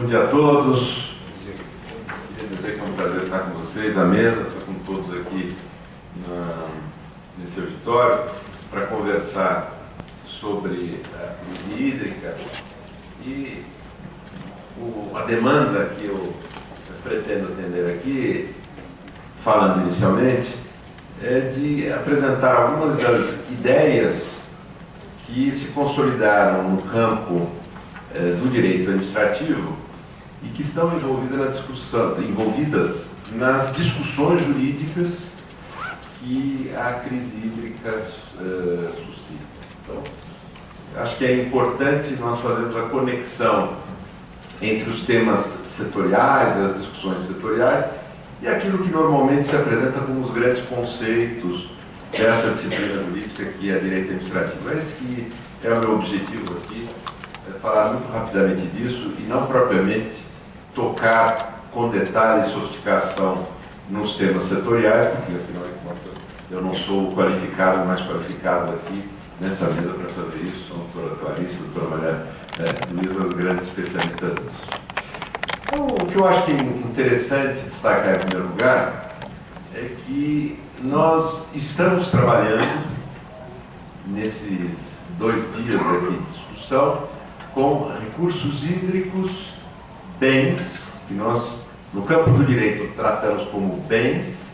Bom dia a todos. Queria dizer que é um prazer estar com vocês à mesa, estar com todos aqui nesse auditório para conversar sobre a crise hídrica e a demanda que eu pretendo atender aqui, falando inicialmente, é de apresentar algumas das ideias que se consolidaram no campo do direito administrativo e que estão envolvidas nas discussões jurídicas que a crise hídrica suscita. Então, acho que é importante nós fazermos a conexão entre os temas setoriais, as discussões setoriais, e aquilo que normalmente se apresenta como os grandes conceitos dessa disciplina jurídica que é direito administrativo. Esse que é o meu objetivo aqui, é falar muito rapidamente disso e não propriamente tocar com detalhe e sofisticação nos temas setoriais, porque afinal de contas eu não sou o qualificado, mais qualificado aqui nessa mesa para fazer isso. São a doutora Clarice, a doutora Maria Luísa, as grandes especialistas nisso. Então, o que eu acho que é interessante destacar em primeiro lugar é que nós estamos trabalhando nesses 2 dias aqui de discussão com recursos hídricos, bens, que nós no campo do direito tratamos como bens,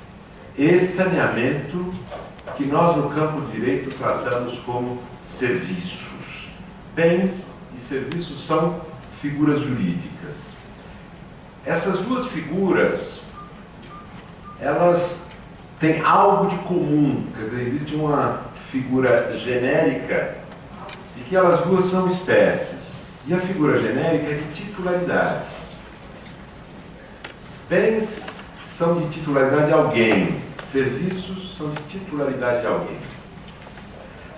e saneamento, que nós no campo do direito tratamos como serviços. Bens e serviços são figuras jurídicas. Essas duas figuras, elas têm algo de comum, quer dizer, existe uma figura genérica de que elas duas são espécies, e a figura genérica é de titularidade. Bens são de titularidade de alguém, serviços são de titularidade de alguém.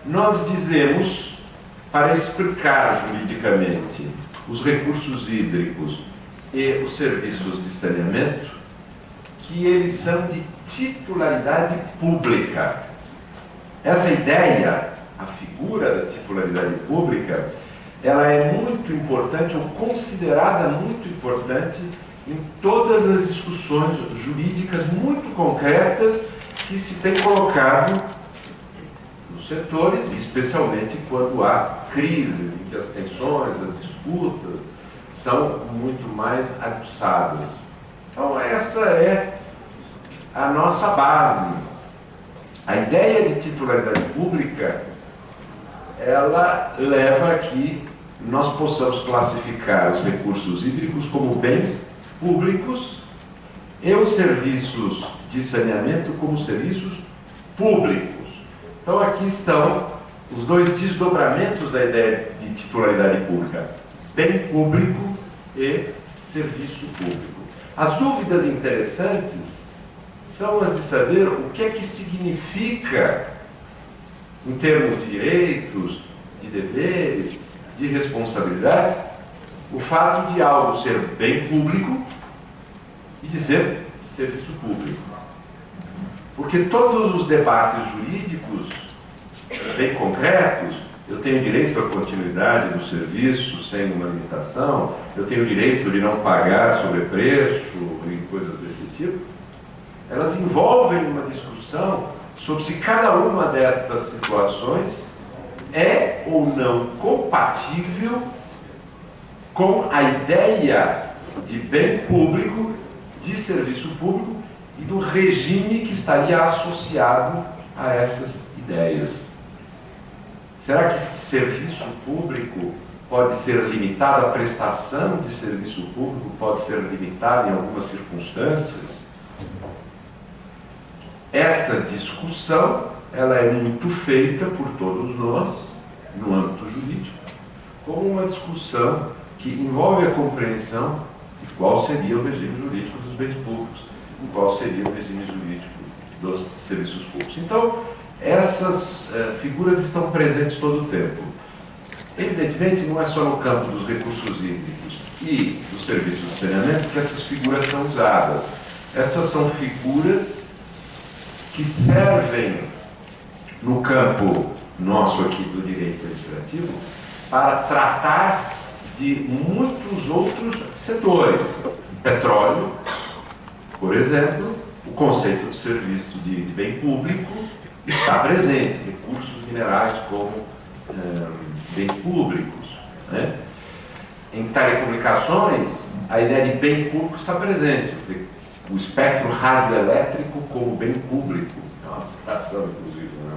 Nós dizemos, para explicar juridicamente os recursos hídricos e os serviços de saneamento, que eles são de titularidade pública. Essa ideia, a figura da titularidade pública, ela é muito importante, ou considerada muito importante, em todas as discussões jurídicas muito concretas que se tem colocado nos setores, especialmente quando há crises, em que as tensões, as disputas são muito mais aguçadas. Então, essa é a nossa base. A ideia de titularidade pública, ela leva a que nós possamos classificar os recursos hídricos como bens públicos e os serviços de saneamento como serviços públicos. Então, aqui estão os 2 desdobramentos da ideia de titularidade pública: bem público e serviço público. As dúvidas interessantes são as de saber o que é que significa, em termos de direitos, de deveres, de responsabilidade, o fato de algo ser bem público e de ser serviço público. Porque todos os debates jurídicos bem concretos, eu tenho direito à continuidade do serviço sem uma limitação, eu tenho direito de não pagar sobrepreço e coisas desse tipo, elas envolvem uma discussão sobre se cada uma destas situações é ou não compatível com a ideia de bem público, de serviço público e do regime que estaria associado a essas ideias. Será que serviço público pode ser limitado, a prestação de serviço público pode ser limitada em algumas circunstâncias? Essa discussão, ela é muito feita por todos nós, no âmbito jurídico, como uma discussão que envolve a compreensão de qual seria o regime jurídico dos bens públicos, e qual seria o regime jurídico dos serviços públicos. Então, essas figuras estão presentes todo o tempo. Evidentemente, não é só no campo dos recursos hídricos e dos serviços de saneamento que essas figuras são usadas. Essas são figuras que servem no campo nosso aqui do direito administrativo para tratar de muitos outros setores. Petróleo, por exemplo, o conceito de serviço de bem público está presente, recursos minerais como bens públicos, né? Em telecomunicações, a ideia de bem público está presente, o espectro radioelétrico como bem público, é uma abstração, inclusive, né?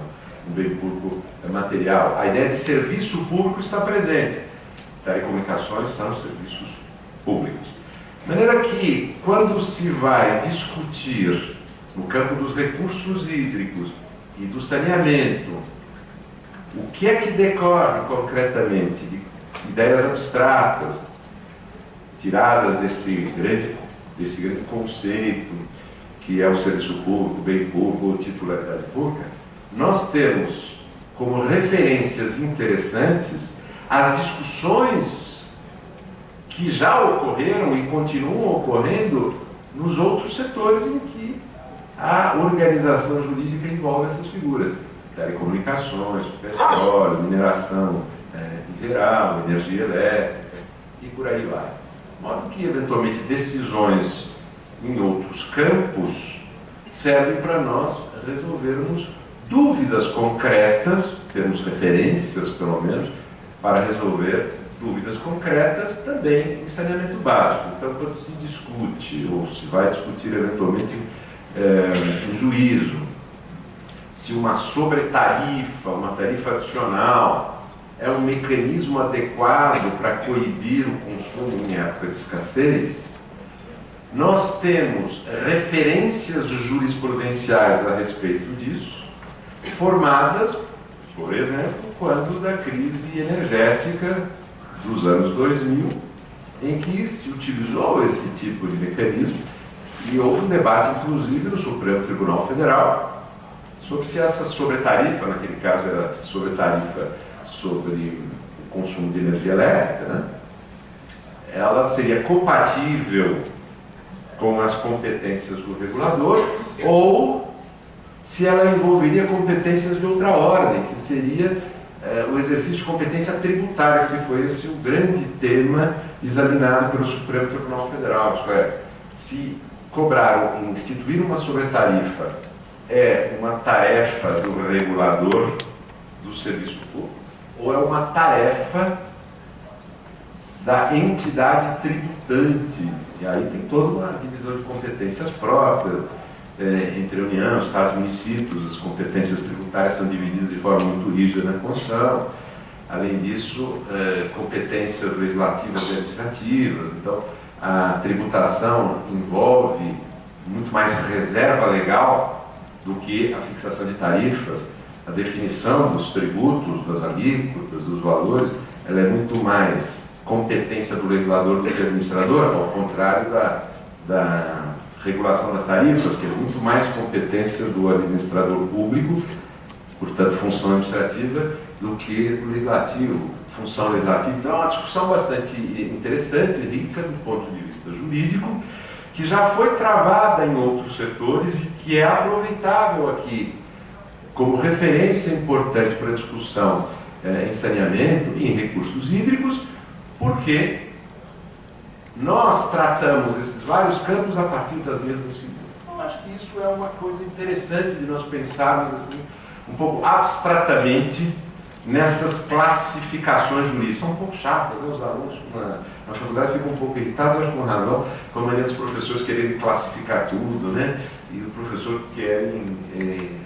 Um bem público material. A ideia de serviço público está presente. Telecomunicações são serviços públicos. De maneira que, quando se vai discutir no campo dos recursos hídricos e do saneamento, o que é que decorre concretamente de ideias abstratas, tiradas desse grande conceito que é o serviço público, bem público, titularidade pública, nós temos como referências interessantes as discussões que já ocorreram e continuam ocorrendo nos outros setores em que a organização jurídica envolve essas figuras. Telecomunicações, petróleo, mineração em geral, energia elétrica e por aí vai. De modo que, eventualmente, decisões em outros campos servem para nós resolvermos dúvidas concretas, temos referências, pelo menos, para resolver dúvidas concretas também em saneamento básico. Então, quando se discute, ou se vai discutir eventualmente em juízo, se uma sobretarifa, uma tarifa adicional, é um mecanismo adequado para coibir o consumo em época de escassez, nós temos referências jurisprudenciais a respeito disso, formadas, por exemplo, quando da crise energética dos anos 2000, em que se utilizou esse tipo de mecanismo e houve um debate, inclusive, no Supremo Tribunal Federal sobre se essa sobretarifa, naquele caso era sobretarifa sobre o consumo de energia elétrica, né? Ela seria compatível com as competências do regulador ou se ela envolveria competências de outra ordem, se seria o exercício de competência tributária, que foi esse o grande tema examinado pelo Supremo Tribunal Federal. Isso é, se cobrar, instituir uma sobretarifa é uma tarefa do regulador do serviço público ou é uma tarefa da entidade tributante. E aí tem toda uma divisão de competências próprias, entre a União, Estados e municípios. As competências tributárias são divididas de forma muito rígida na Constituição. Além disso, competências legislativas e administrativas. Então, a tributação envolve muito mais reserva legal do que a fixação de tarifas. A definição dos tributos, das alíquotas, dos valores, ela é muito mais competência do legislador do que do administrador, ao contrário da regulação das tarifas, que é muito mais competência do administrador público, portanto, função administrativa, do que do legislativo, função legislativa. Então, é uma discussão bastante interessante, rica do ponto de vista jurídico, que já foi travada em outros setores e que é aproveitável aqui como referência importante para a discussão em saneamento e em recursos hídricos, porque nós tratamos esses vários campos a partir das mesmas figuras. Então, acho que isso é uma coisa interessante de nós pensarmos assim, um pouco abstratamente nessas classificações jurídicas. São um pouco chatas, né? Os alunos na faculdade ficam um pouco irritados, acho que com razão, com a maneira dos professores quererem classificar tudo, né? E o professor querem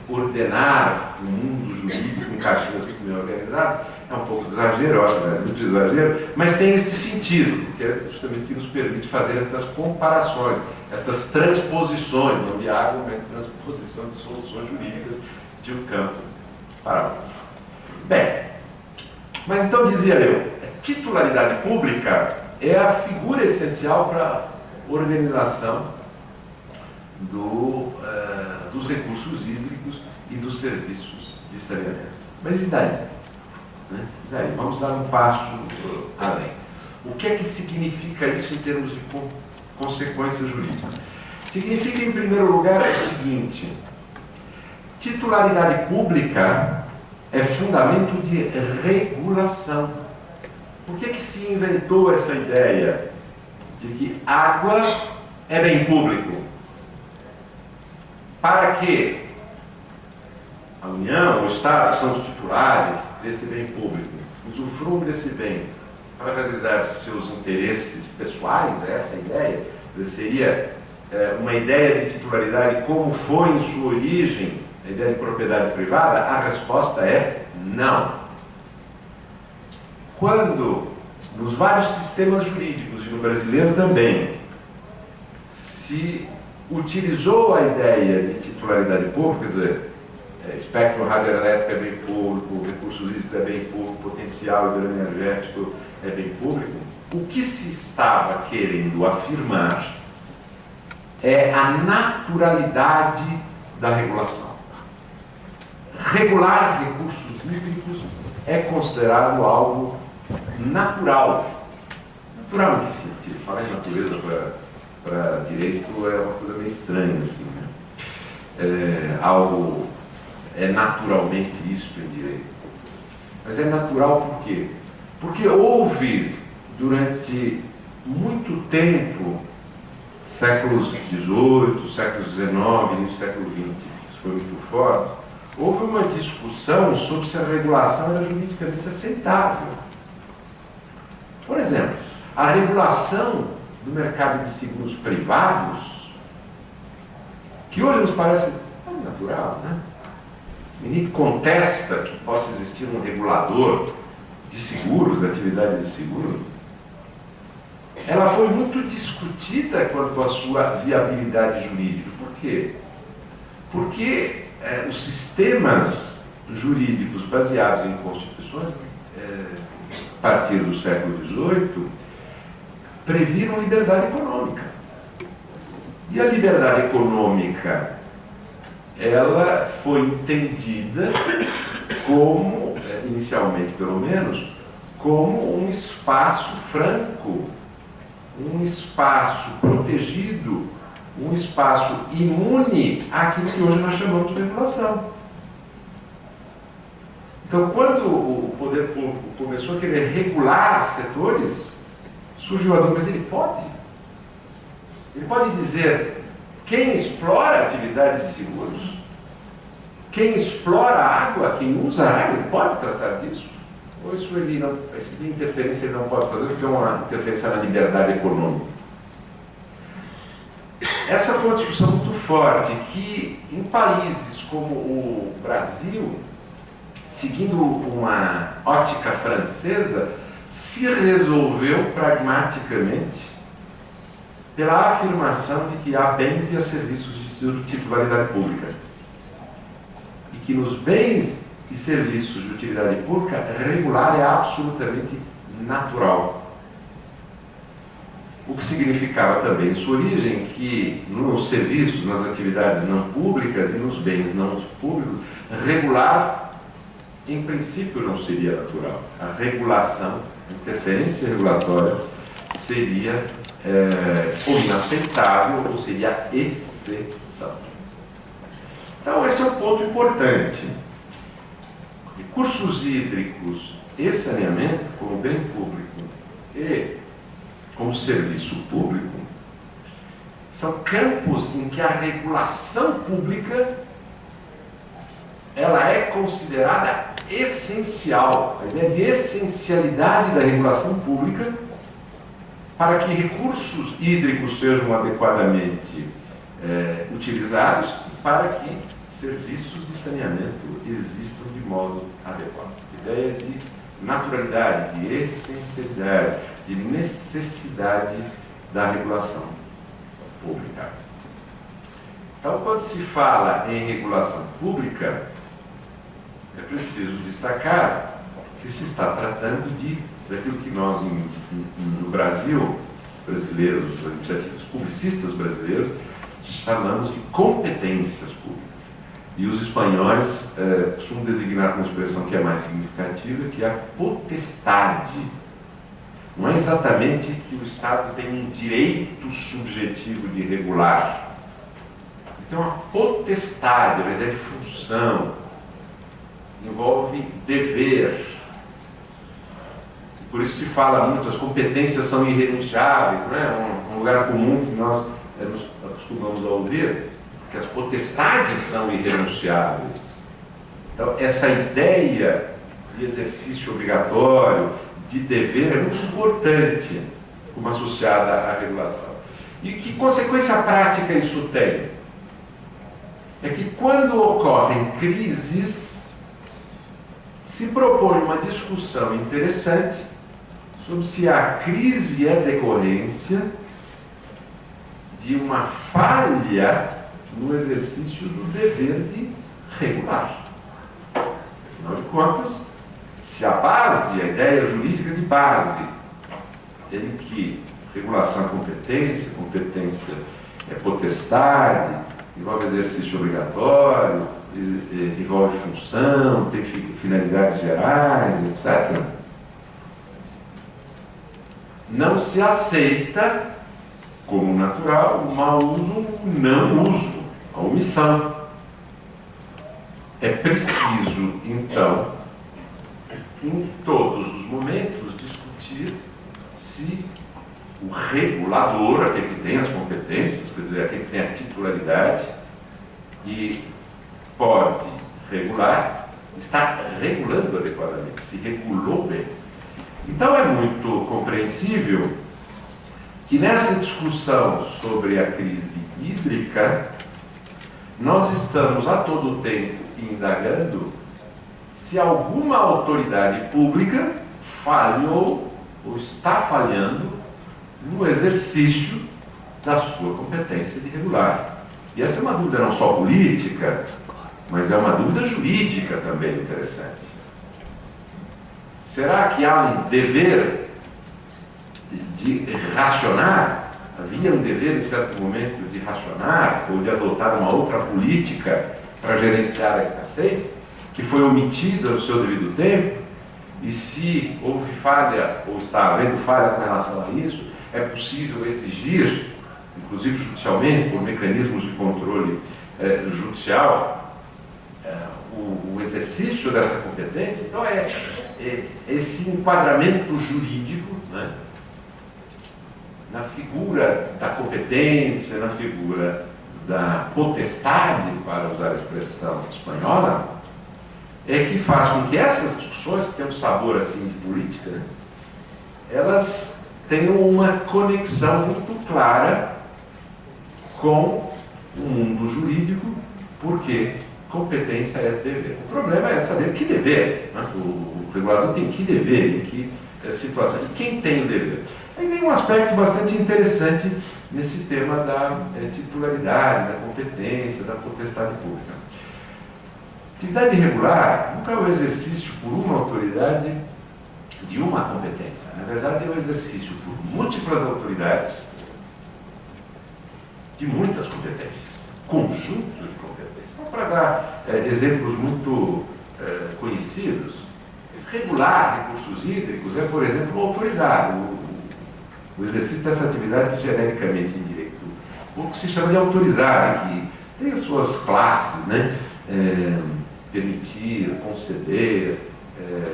ordenar o mundo jurídico em caixinhas muito bem organizadas. É um pouco de exagero, eu acho, né? Muito exagero, mas tem esse sentido, que é justamente que nos permite fazer estas comparações, estas transposições, não de água, mas transposição de soluções jurídicas de um campo para outro. Bem, mas então dizia eu, a titularidade pública é a figura essencial para a organização dos recursos hídricos e dos serviços de saneamento. Mas e daí? Daí, vamos dar um passo além. O que é que significa isso em termos de consequências jurídicas? Significa, em primeiro lugar, o seguinte: titularidade pública é fundamento de regulação. Por que se inventou essa ideia de que água é bem público? Para que a União, o Estado, são os titulares desse bem público, usufruam desse bem para realizar seus interesses pessoais, essa é a ideia. Seria uma ideia de titularidade como foi em sua origem a ideia de propriedade privada? A resposta é não. Quando, nos vários sistemas jurídicos, e no brasileiro também, se utilizou a ideia de titularidade pública, quer dizer, espectro radioelétrico é bem público, recursos hídricos é bem público, potencial hidroenergético é bem público, o que se estava querendo afirmar é a naturalidade da regulação. Regular recursos hídricos é considerado algo natural. Natural em que sentido? Falar em natureza para direito é uma coisa meio estranha, assim, né? Algo é naturalmente isso em direito. Mas é natural por quê? Porque houve, durante muito tempo, séculos XVIII, século XIX, início do século XX, isso foi muito forte, houve uma discussão sobre se a regulação era juridicamente aceitável. Por exemplo, a regulação do mercado de seguros privados, que hoje nos parece tão natural, né? Ninguém contesta que possa existir um regulador de seguros, da atividade de seguro. Ela foi muito discutida quanto à sua viabilidade jurídica. Por quê? Porque os sistemas jurídicos baseados em constituições, a partir do século XVIII, previram liberdade econômica. E a liberdade econômica, ela foi entendida como, inicialmente pelo menos, como um espaço franco, um espaço protegido, um espaço imune àquilo que hoje nós chamamos de regulação. Então, quando o poder público começou a querer regular setores, surgiu a dúvida, mas ele pode? Ele pode dizer quem explora a atividade de seguros? Quem explora a água, quem usa a água, ele pode tratar disso? Ou isso ele não, essa interferência ele não pode fazer porque é uma interferência na liberdade econômica? Essa foi uma discussão muito forte que, em países como o Brasil, seguindo uma ótica francesa, se resolveu pragmaticamente pela afirmação de que há bens e há serviços de titularidade pública. E que nos bens e serviços de utilidade pública, regular é absolutamente natural. O que significava também, em sua origem, que nos serviços, nas atividades não públicas e nos bens não públicos, regular, em princípio, não seria natural. A regulação, a interferência regulatória, seria ou inaceitável ou seria exceção. Então, esse é um ponto importante. Recursos hídricos e saneamento, como bem público e como serviço público, são campos em que a regulação pública ela é considerada essencial. A ideia de essencialidade da regulação pública para que recursos hídricos sejam adequadamente utilizados e para que serviços de saneamento existam de modo adequado. A ideia de naturalidade, de essencialidade, de necessidade da regulação pública. Então, quando se fala em regulação pública, é preciso destacar que se está tratando daquilo que nós, no Brasil, brasileiros, os publicistas brasileiros, chamamos de competências públicas. E os espanhóis costumam designar com uma expressão que é mais significativa, que é a potestade. Não é exatamente que o Estado tem um direito subjetivo de regular. Então, a potestade, a ideia de função, envolve dever. Por isso se fala muito, as competências são irrenunciáveis, não é? Um lugar comum que nós nos acostumamos a ouvir, que as potestades são irrenunciáveis. Então, essa ideia de exercício obrigatório, de dever, é muito importante como associada à regulação. E que consequência prática isso tem? É que quando ocorrem crises, se propõe uma discussão interessante sobre se a crise é decorrência de uma falha no exercício do dever de regular. Afinal de contas, se a base, a ideia jurídica de base, em que regulação é competência, competência é potestade, envolve exercício obrigatório, envolve função, tem finalidades gerais, etc., não se aceita como natural o mau uso ou o não uso, a omissão. É preciso, então, em todos os momentos, discutir se o regulador, aquele que tem as competências, quer dizer, aquele que tem a titularidade e pode regular, está regulando adequadamente, se regulou bem. Então é muito compreensível que nessa discussão sobre a crise hídrica, nós estamos a todo tempo indagando se alguma autoridade pública falhou ou está falhando no exercício da sua competência de regular. E essa é uma dúvida não só política, mas é uma dúvida jurídica também interessante. Será que há um dever de racionar? Havia um dever, em certo momento, de racionar ou de adotar uma outra política para gerenciar a escassez, que foi omitida no seu devido tempo? E se houve falha, ou está havendo falha com relação a isso, é possível exigir, inclusive judicialmente, por mecanismos de controle judicial, o exercício dessa competência? Então esse enquadramento jurídico, né, na figura da competência, na figura da potestade, para usar a expressão espanhola, é que faz com que essas discussões, que têm um sabor assim de política, né, elas tenham uma conexão muito clara com o mundo jurídico, porque competência é dever. O problema é saber que dever, né? O regulador tem que dever, em que situação, e quem tem o dever. Aí vem um aspecto bastante interessante nesse tema da titularidade, da competência, da potestade pública. Atividade regular nunca é o exercício por uma autoridade de uma competência. Na verdade, é o exercício por múltiplas autoridades de muitas competências, conjunto de competências. Então, para dar exemplos muito conhecidos, regular recursos hídricos é, por exemplo, autorizar o exercício dessa atividade que genericamente em direito público se chama de autorizar, que tem as suas classes, né? Permitir, conceder,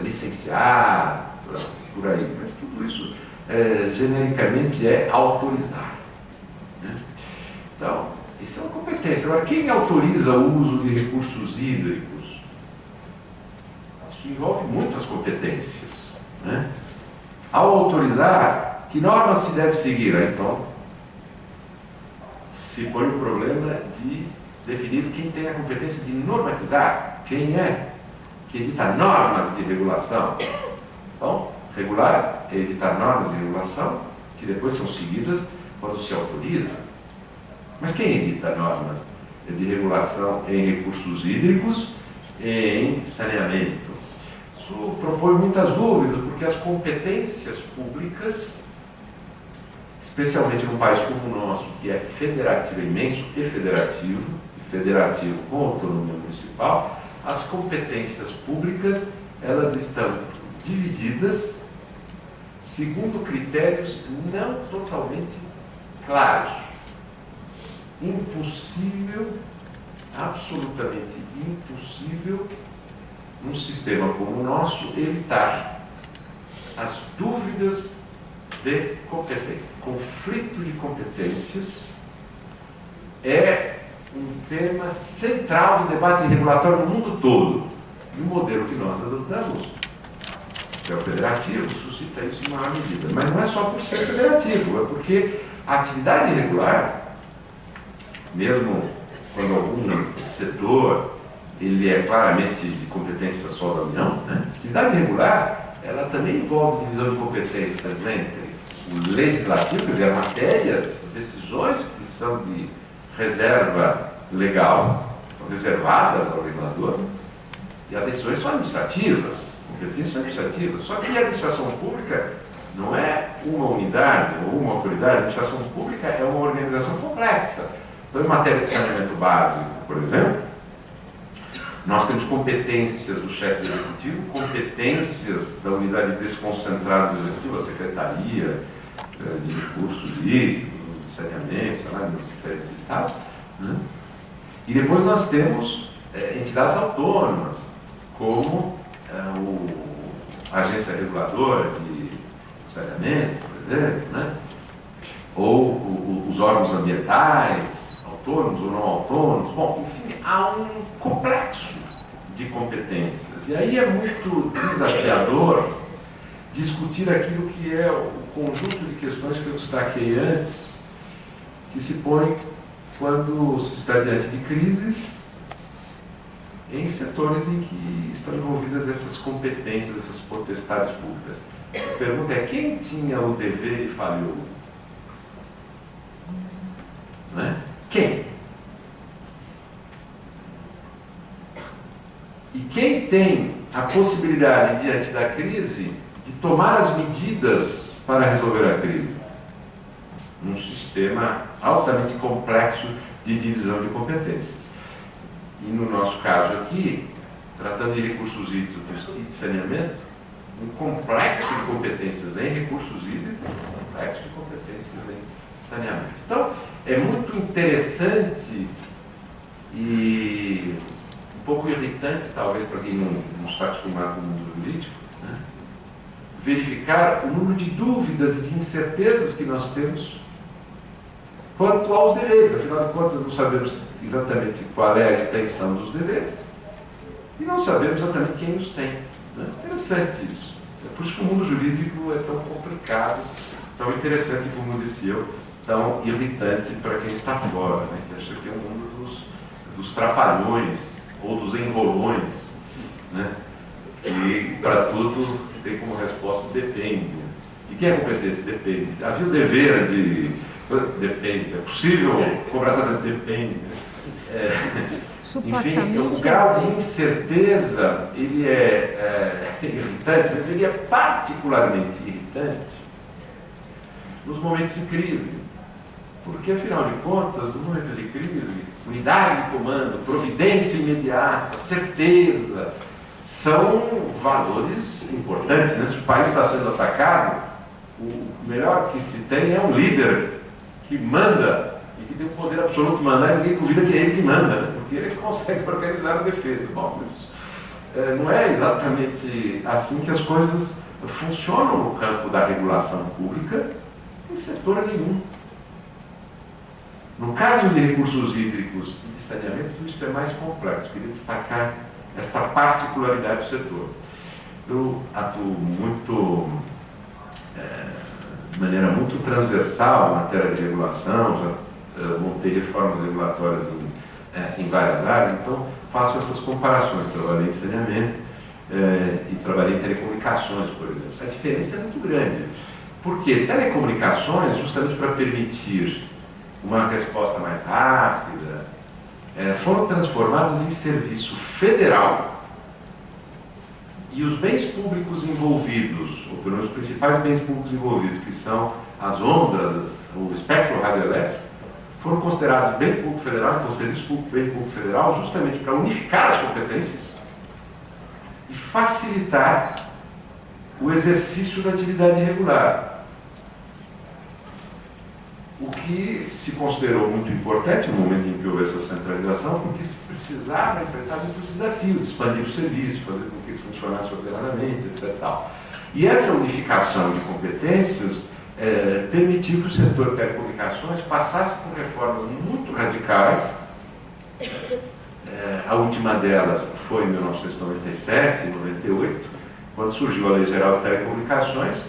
licenciar, por aí. Mas tudo isso genericamente é autorizar, né? Então, isso é uma competência. Agora, quem autoriza o uso de recursos hídricos? Isso envolve muitas competências, né? Ao autorizar, que normas se deve seguir? Então, se põe o problema de definir quem tem a competência de normatizar, quem é que edita normas de regulação. Então, regular é editar normas de regulação, que depois são seguidas quando se autoriza. Mas quem edita normas de regulação em recursos hídricos e em saneamento? Isso propõe muitas dúvidas, porque as competências públicas, especialmente num país como o nosso, que é federativo, imenso e federativo com autonomia municipal, as competências públicas, elas estão divididas segundo critérios não totalmente claros. Impossível, absolutamente impossível, num sistema como o nosso, evitar as dúvidas de competência. Conflito de competências é um tema central do debate regulatório no mundo todo. E o modelo que nós adotamos, que é o federativo, suscita isso em maior medida. Mas não é só por ser federativo, é porque a atividade irregular, mesmo quando algum setor ele é claramente de competência só da União, né? A atividade irregular, ela também envolve divisão de competências entre o legislativo, quer dizer, matérias, decisões que são de reserva legal, reservadas ao legislador, e as decisões são administrativas, competências são administrativas. Só que a administração pública não é uma unidade ou uma autoridade, a administração pública é uma organização complexa. Então, em matéria de saneamento básico, por exemplo, nós temos competências do chefe do executivo, competências da unidade desconcentrada do executivo, a secretaria de recursos hídricos, de saneamento, sei lá, nos diferentes estados, né? E depois nós temos entidades autônomas, como a agência reguladora de saneamento, por exemplo, né? Ou os órgãos ambientais, autônomos ou não autônomos. Bom, enfim, há um complexo de competências. E aí é muito desafiador discutir aquilo que é o conjunto de questões que eu destaquei antes, que se põe quando se está diante de crises em setores em que estão envolvidas essas competências, essas potestades públicas. A pergunta é: quem tinha o dever e falhou? Não é? Quem? E quem tem a possibilidade, diante da crise, de tomar as medidas para resolver a crise? Um sistema altamente complexo de divisão de competências. E no nosso caso aqui, tratando de recursos hídricos e de saneamento, um complexo de competências em recursos hídricos, um complexo de competências em saneamento. Então, é muito interessante e um pouco irritante, talvez, para quem não está acostumado com o mundo jurídico, né? Verificar o número de dúvidas e de incertezas que nós temos quanto aos deveres. Afinal de contas, não sabemos exatamente qual é a extensão dos deveres e não sabemos exatamente quem os tem. Né? Interessante isso. É por isso que o mundo jurídico é tão complicado, tão interessante, como disse eu, tão irritante para quem está fora, né? Que acha que é o mundo dos trapalhões ou dos enrolões, né? E para tudo tem como resposta depende. E quem é competência? Depende. Havia o dever de... Depende. É possível cobrar essa... Depende. Enfim, o grau de incerteza ele é irritante, mas ele é particularmente irritante nos momentos de crise. Porque, afinal de contas, no momento de crise, unidade de comando, providência imediata, certeza, são valores importantes, né? Se o país está sendo atacado, o melhor que se tem é um líder que manda e que tem o poder absoluto de mandar, e ninguém duvida que é ele que manda, né? Porque ele consegue organizar a defesa. Bom, mas não é exatamente assim que as coisas funcionam no campo da regulação pública em setor nenhum. No caso de recursos hídricos e de saneamento, isso é mais complexo. Queria destacar esta particularidade do setor. Eu atuo muito, de maneira muito transversal na matéria de regulação, já montei reformas regulatórias em várias áreas, então faço essas comparações. Trabalhei em saneamento e trabalhei em telecomunicações, por exemplo. A diferença é muito grande. Por quê? Telecomunicações, justamente para permitir uma resposta mais rápida, foram transformadas em serviço federal, e os bens públicos envolvidos, ou pelo menos os principais bens públicos envolvidos, que são as ondas, o espectro radioelétrico, foram considerados bem público federal, então serviço público, bem público federal, justamente para unificar as competências e facilitar o exercício da atividade regular. O que se considerou muito importante no momento em que houve essa centralização, porque se precisava enfrentar muitos desafios, expandir o serviço, fazer com que ele funcionasse ordenadamente, etc. E essa unificação de competências permitiu que o setor de telecomunicações passasse por reformas muito radicais. A última delas foi em 1997, 98, quando surgiu a Lei Geral de Telecomunicações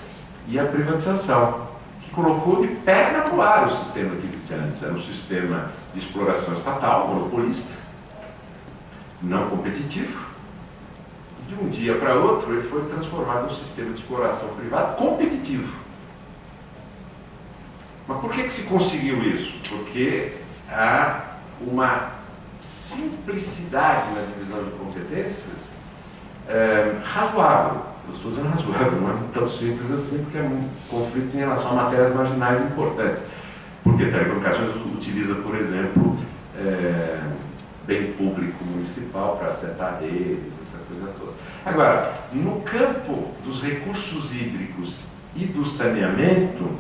e a privatização, que colocou de perna no ar o sistema que existia antes. Era um sistema de exploração estatal, monopolista, não competitivo. De um dia para outro, ele foi transformado num sistema de exploração privada competitivo. Mas por que se conseguiu isso? Porque há uma simplicidade na divisão de competências razoável. Eu estou dizendo razoável, não é tão simples assim, porque é um conflito em relação a matérias marginais importantes. Porque telecomunicações utiliza, por exemplo, bem público municipal para acertar redes, essa coisa toda. Agora, no campo dos recursos hídricos e do saneamento,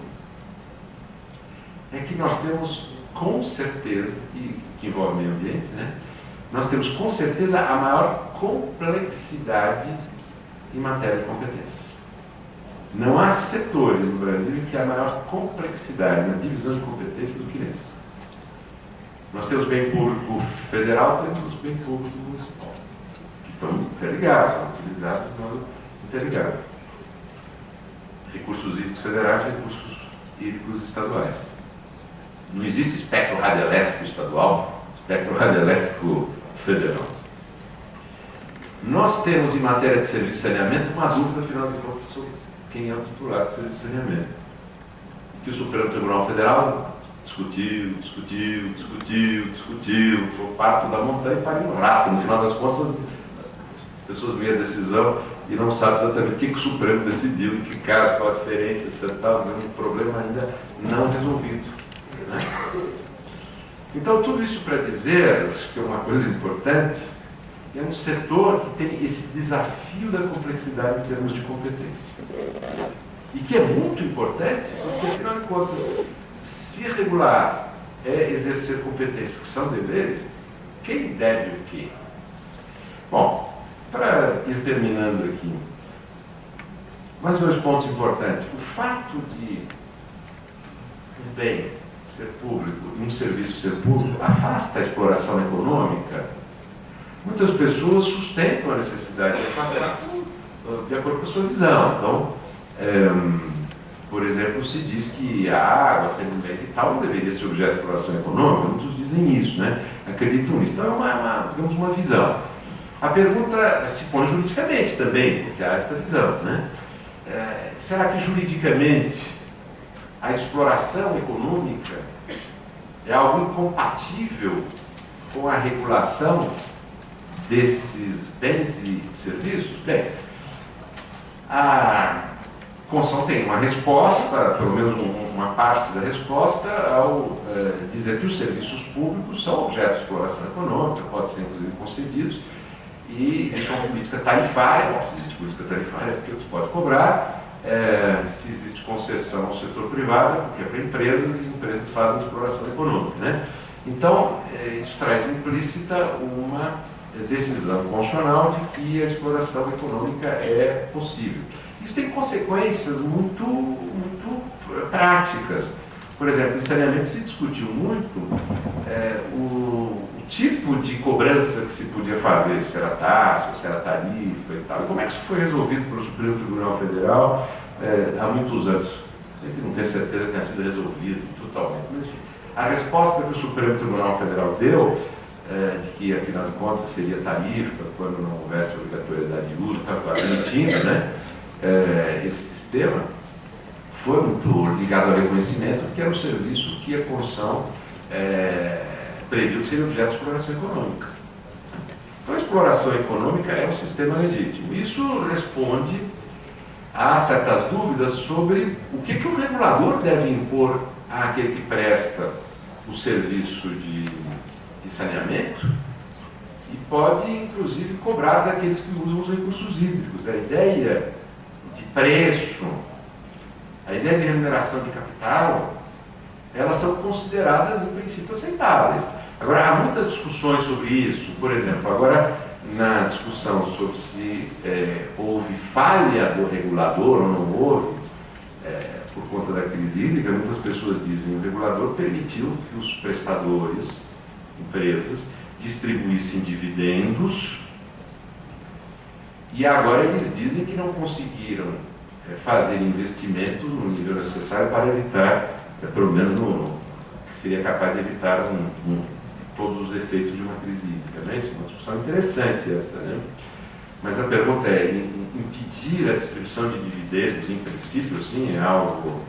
é que nós temos com certeza, e que envolve o meio ambiente, né? Nós temos com certeza a maior complexidade em matéria de competência. Não há setores no Brasil em que há maior complexidade na divisão de competência do que nesse. Nós temos bem público federal, temos bem público municipal, que estão interligados, são utilizados de modo interligado. Recursos hídricos federais e recursos hídricos estaduais. Não existe espectro radioelétrico estadual, espectro radioelétrico federal. Nós temos, em matéria de serviço de saneamento, uma dúvida, afinal de contas, sobre quem é o titular do serviço de saneamento. Que o Supremo Tribunal Federal discutiu, foi o parto da montanha e pariu um rato. No final das contas, as pessoas veem a decisão e não sabem exatamente o que o Supremo decidiu, em que caso, qual a diferença, etc. Um problema ainda não resolvido. Né? Então, tudo isso para dizer, acho que é uma coisa importante, é um setor que tem esse desafio da complexidade em termos de competência. E que é muito importante, porque, afinal de contas, se regular é exercer competências que são deveres, quem deve o quê? Bom, para ir terminando aqui, mais dois pontos importantes. O fato de um bem ser público e um serviço ser público afasta a exploração econômica. Muitas pessoas sustentam a necessidade de afastar de acordo com a sua visão. Então, por exemplo, se diz que a água, sendo um bem vital, não deveria ser objeto de exploração econômica. Muitos dizem isso, né? Acreditam nisso. Então, é digamos, uma visão. A pergunta se põe juridicamente também, porque há esta visão, né? Será que juridicamente a exploração econômica é algo incompatível com a regulação desses bens e serviços? Bem, a Constituição tem uma resposta, pelo menos uma parte da resposta, ao dizer que os serviços públicos são objeto de exploração econômica, podem ser inclusive concedidos, e existe uma política tarifária. Bom, se existe política tarifária é porque você pode cobrar, se existe concessão ao setor privado, porque é para empresas, e empresas fazem exploração econômica, né? Então, isso traz implícita uma decisão constitucional de que a exploração econômica é possível. Isso tem consequências muito práticas. Por exemplo, em saneamento se discutiu muito o tipo de cobrança que se podia fazer, se era taxa, se era tarifa e tal. E como é que isso foi resolvido pelo Supremo Tribunal Federal há muitos anos? A gente não tem certeza que tenha sido resolvido totalmente, mas enfim. A resposta que o Supremo Tribunal Federal deu, de que, afinal de contas, seria tarifa quando não houvesse obrigatoriedade de uso, estava admitindo, né, esse sistema, foi muito ligado ao reconhecimento de que era um serviço que a Constituição previu que seria objeto de exploração econômica. Então, a exploração econômica é um sistema legítimo. Isso responde a certas dúvidas sobre o que o regulador deve impor àquele que presta o serviço de saneamento e pode, inclusive, cobrar daqueles que usam os recursos hídricos. A ideia de preço, a ideia de remuneração de capital, elas são consideradas, em princípio, aceitáveis. Agora, há muitas discussões sobre isso. Por exemplo, agora, na discussão sobre se houve falha do regulador ou não houve, por conta da crise hídrica, muitas pessoas dizem que o regulador permitiu que os prestadores, empresas, distribuíssem dividendos e agora eles dizem que não conseguiram fazer investimento no nível necessário para evitar, pelo menos que seria capaz de evitar todos os efeitos de uma crise hídrica. Né? Isso é uma discussão interessante essa, né? Mas a pergunta é, impedir a distribuição de dividendos, em princípio, sim, é algo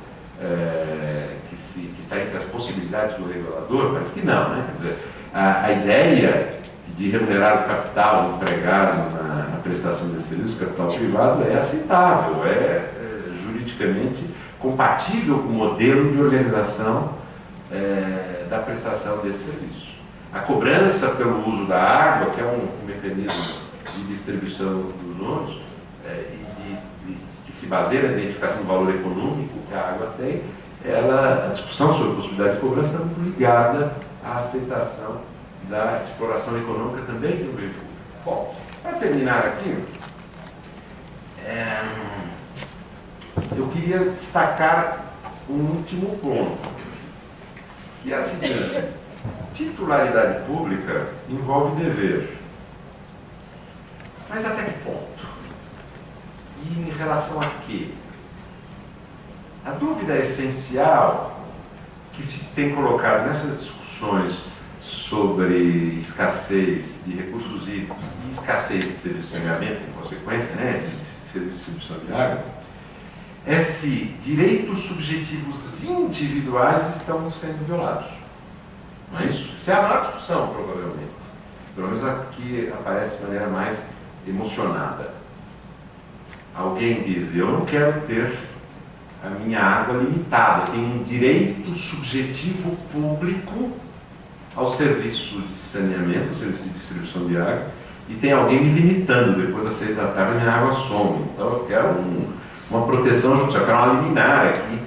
que está entre as possibilidades do regulador? Parece que não, né? Quer dizer, a ideia de remunerar o capital empregado na prestação de serviços, capital privado, é aceitável, juridicamente compatível com o modelo de organização da prestação desse serviço. A cobrança pelo uso da água, que é um mecanismo de distribuição dos ônus, que se baseia na identificação do valor econômico que a água tem, a discussão sobre a possibilidade de cobrança está muito ligada à aceitação da exploração econômica também do meio público. Bom, para terminar aqui, eu queria destacar um último ponto, que é o seguinte: titularidade pública envolve dever. Mas até que ponto? E em relação a quê? A dúvida essencial que se tem colocado nessas discussões sobre escassez de recursos hídricos e escassez de serviço de saneamento, em consequência, né, de serviço de distribuição de água, é se direitos subjetivos individuais estão sendo violados. Não é isso? Isso é a maior discussão, provavelmente. Pelo menos aqui aparece de maneira mais emocionada. Alguém diz: eu não quero ter a minha água limitada, eu tenho um direito subjetivo público ao serviço de saneamento, ao serviço de distribuição de água, e tem alguém me limitando: depois das 6 da tarde a minha água some. Então eu quero uma proteção judicial, eu quero uma liminar aqui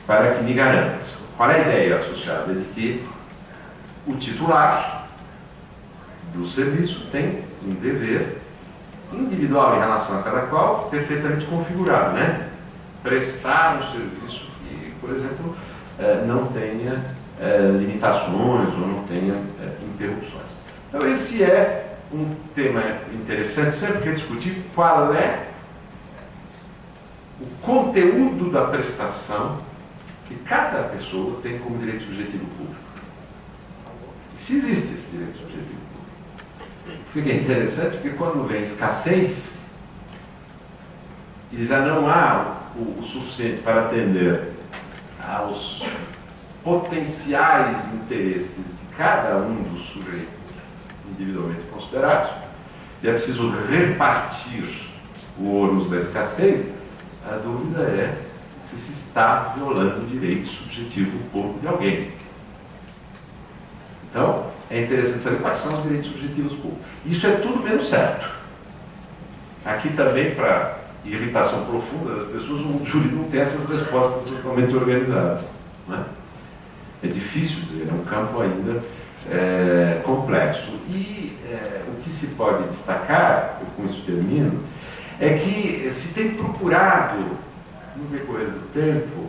para que me garanta. Qual é a ideia associada? De que o titular do serviço tem um dever individual em relação a cada qual, perfeitamente configurado, né? Prestar um serviço que, por exemplo, não tenha limitações ou não tenha interrupções. Então esse é um tema interessante, sempre que discutir qual é o conteúdo da prestação que cada pessoa tem como direito subjetivo público. E se existe esse direito subjetivo público. Fica interessante porque quando vem escassez e já não há o suficiente para atender aos potenciais interesses de cada um dos sujeitos individualmente considerados, e é preciso repartir o ônus da escassez, a dúvida é se está violando o direito subjetivo público de alguém. Então, é interessante saber quais são os direitos subjetivos públicos. Isso é tudo menos certo. Aqui também, para irritação profunda das pessoas, o júri não tem essas respostas totalmente organizadas. Né? É difícil dizer, é um campo ainda complexo. E o que se pode destacar, eu com isso termino, é que se tem procurado, no decorrer do tempo,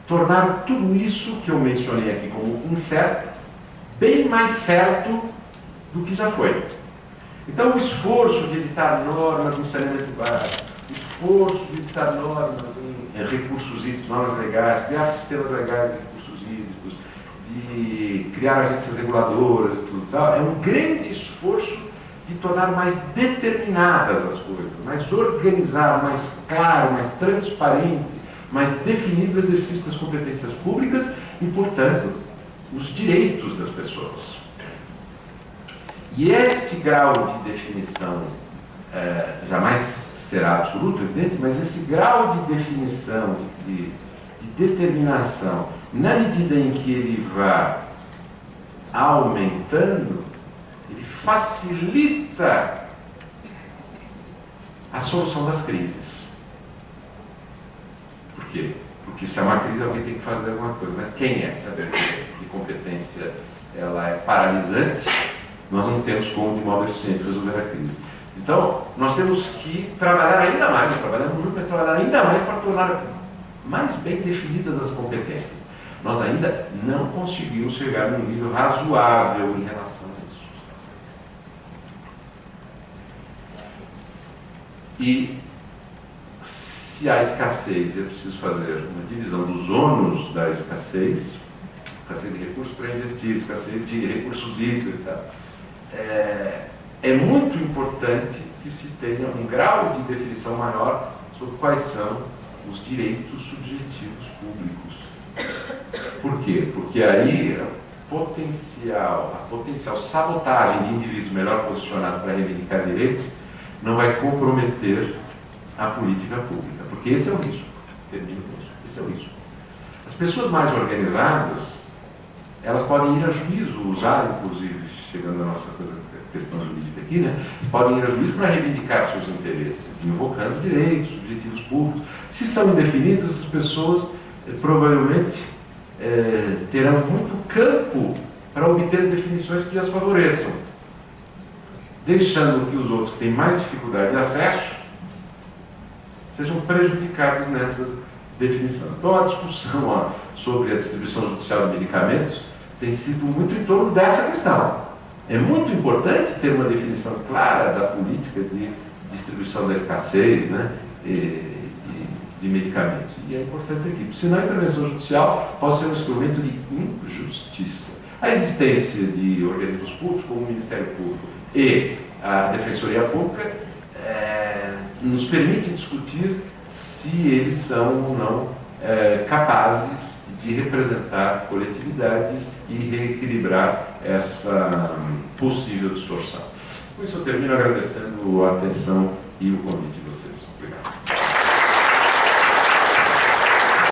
tornar tudo isso que eu mencionei aqui como incerto, bem mais certo do que já foi. Então, o esforço de editar normas em saneamento básico, o esforço de editar normas em recursos hídricos, normas legais, criar sistemas legais de recursos hídricos, de criar agências reguladoras e tudo tal, é um grande esforço de tornar mais determinadas as coisas, mais organizado, mais claro, mais transparente, mais definido o exercício das competências públicas e, portanto, os direitos das pessoas. E este grau de definição jamais será absoluto, evidente, mas esse grau de definição, de determinação, na medida em que ele vá aumentando, ele facilita a solução das crises. Por quê? Porque se é uma crise, alguém tem que fazer alguma coisa. Mas quem é? Saber que competência ela é paralisante nós não temos como, de modo eficiente, resolver a crise. Então, nós temos que trabalhar ainda mais, trabalhamos muito, mas trabalhar ainda mais para tornar mais bem definidas as competências. Nós ainda não conseguimos chegar num nível razoável em relação a isso. E se há escassez, é preciso fazer uma divisão dos ônus da escassez de recursos para investir, escassez de recursos hídricos, etc. É muito importante que se tenha um grau de definição maior sobre quais são os direitos subjetivos públicos. Por quê? Porque aí a potencial sabotagem de indivíduos melhor posicionados para reivindicar direitos não vai comprometer a política pública, porque esse é o risco. Termino com isso. Esse é o risco. As pessoas mais organizadas, elas podem ir a juízo, usar, inclusive, chegando à nossa questão jurídica aqui, né? Podem ir a juízo para reivindicar seus interesses, invocando direitos, subjetivos públicos. Se são indefinidos, essas pessoas provavelmente terão muito campo para obter definições que as favoreçam, deixando que os outros que têm mais dificuldade de acesso sejam prejudicados nessa definição. Então, a discussão sobre a distribuição judicial de medicamentos tem sido muito em torno dessa questão. É muito importante ter uma definição clara da política de distribuição da escassez, né, de medicamentos. E é importante aqui, porque senão a intervenção judicial pode ser um instrumento de injustiça. A existência de organismos públicos, como o Ministério Público e a Defensoria Pública, nos permite discutir se eles são ou não capazes de representar coletividades e reequilibrar essa possível distorção. Com isso eu termino agradecendo a atenção e o convite de vocês.